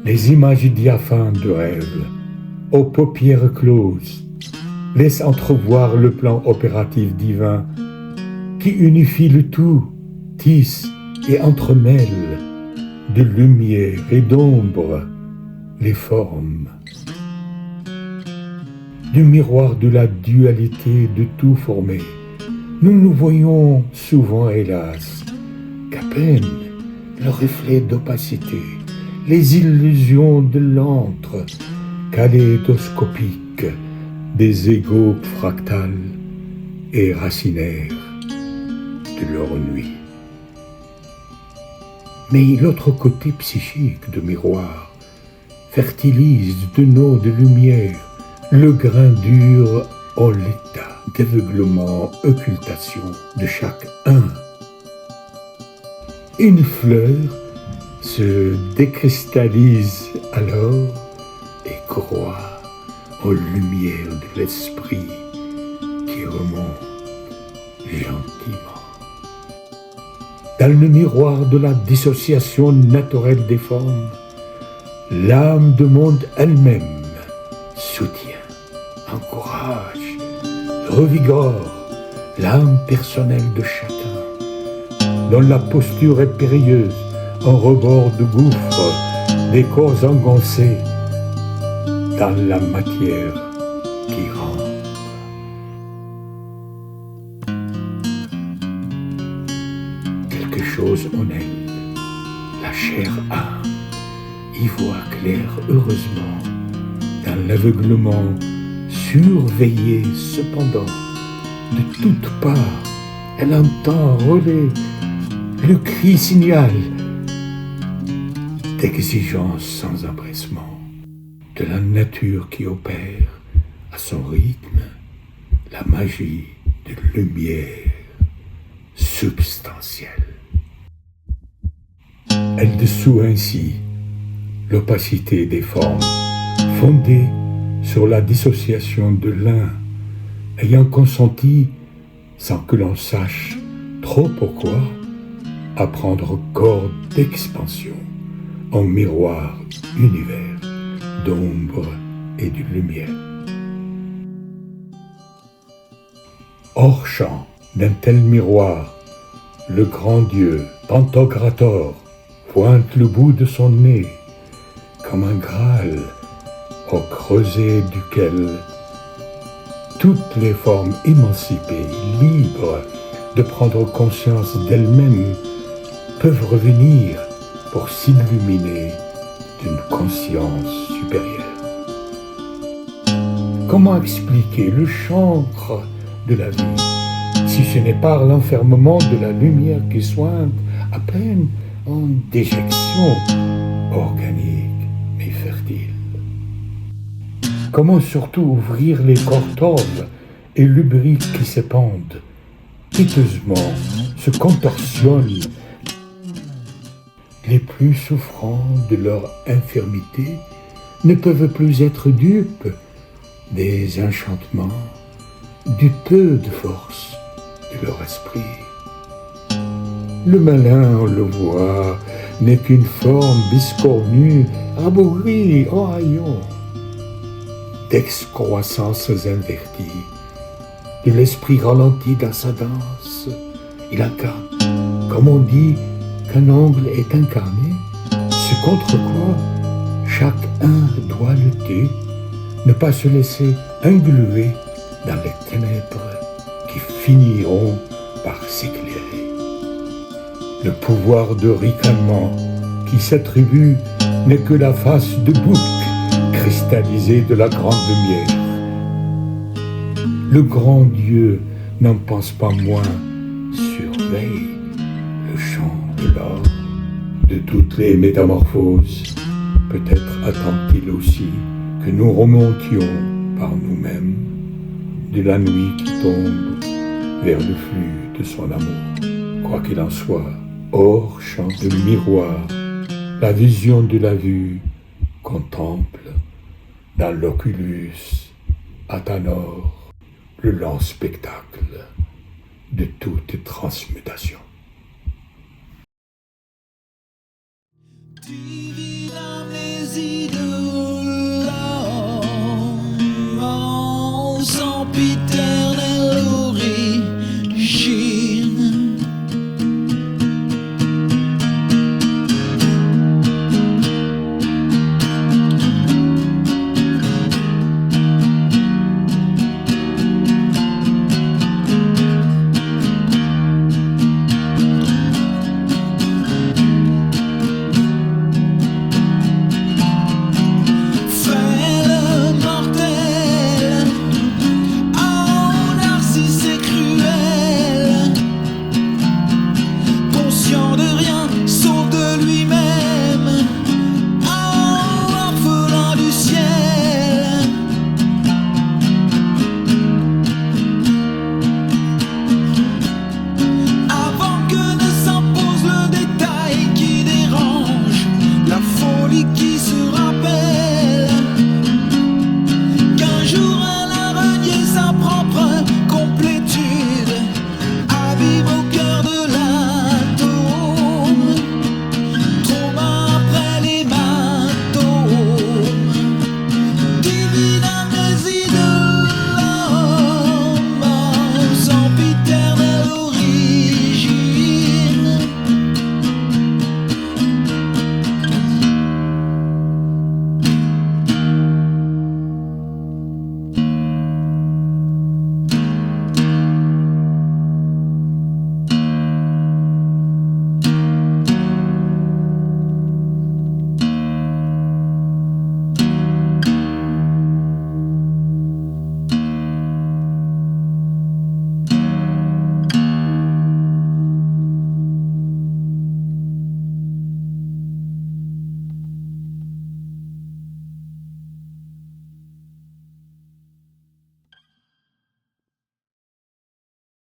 Les images diaphanes de rêve, aux paupières closes, laissent entrevoir le plan opératif divin qui unifie le tout, tisse et entremêle de lumière et d'ombre les formes. Du miroir de la dualité de tout formé, nous nous voyons souvent, hélas, qu'à peine le reflet d'opacité, les illusions de l'antre kaléidoscopique des égaux fractales et racinaires de leur nuit. Mais l'autre côté psychique du miroir fertilise de nos de lumière le grain dur en l'état d'aveuglement, occultation de chaque un. Une fleur se décristallise alors et croît en lumière de l'esprit qui remonte gentiment. Dans le miroir de la dissociation naturelle des formes, l'âme du monde elle-même soutient, encourage, revigore l'âme personnelle de chacun, dont la posture est périlleuse, en rebord de gouffre, des corps engoncés dans la matière qui rend. Quelque chose en elle, la chair âme, y voit clair heureusement, dans l'aveuglement, surveillée cependant, de toutes parts, elle entend rôler le cri signal d'exigence sans empressement de la nature qui opère à son rythme la magie de lumière substantielle. Elle dissout ainsi l'opacité des formes, fondée sur la dissociation de l'un, ayant consenti, sans que l'on sache trop pourquoi, à prendre corps d'expansion en miroir univers d'ombre et de lumière. Hors champ d'un tel miroir, le grand Dieu, Pantocrator, pointe le bout de son nez, comme un Graal, au creuset duquel toutes les formes émancipées, libres de prendre conscience d'elles-mêmes, peuvent revenir pour s'illuminer d'une conscience supérieure. Comment expliquer le chancre de la vie, si ce n'est par l'enfermement de la lumière qui sointe à peine en déjection organique mais fertile? Comment surtout ouvrir les cortoves et lubriques qui s'épandent, piteusement se contorsionnent, les plus souffrants de leur infirmité ne peuvent plus être dupes des enchantements, du peu de force de leur esprit. Le malin, on le voit, n'est qu'une forme biscornue, rabougrie en haillons, d'excroissances inverties, de l'esprit ralenti dans sa danse. Il incarne, comme on dit qu'un ongle est incarné, ce contre quoi chacun doit lutter, ne pas se laisser engluer dans les ténèbres qui finiront par s'éclairer. Le pouvoir de ricanement qui s'attribue n'est que la face de bouc cristallisée de la grande lumière. Le grand Dieu n'en pense pas moins, surveille le champ de l'or. De toutes les métamorphoses, peut-être attend-il aussi que nous remontions par nous-mêmes de la nuit qui tombe vers le flux de son amour. Quoi qu'il en soit, hors champ de miroir, la vision de la vue contemple dans l'oculus Athanor le lent spectacle de toute transmutation.